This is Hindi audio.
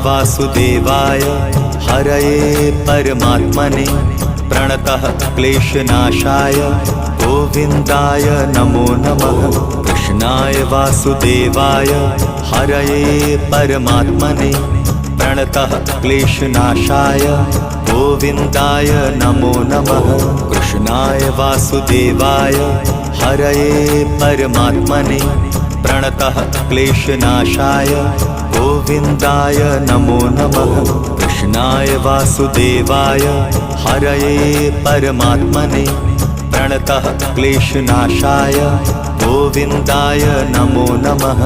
वासुदेवाय हरये परमात्मने प्रणतः क्लेशनाशाय गोविन्दाय नमो नमः। कृष्णाय वासुदेवाय हरये परमात्मने प्रणतः क्लेशनाशाय गोविन्दाय नमो नमः। कृष्णाय वासुदेवाय हरये परमात्मने प्रणतः क्लेशनाशाय गोविन्दाय नमो नमः। कृष्णाय वासुदेवाय हरये परमात्मने प्रणतः क्लेशनाशाय गोविन्दाय नमो नमः।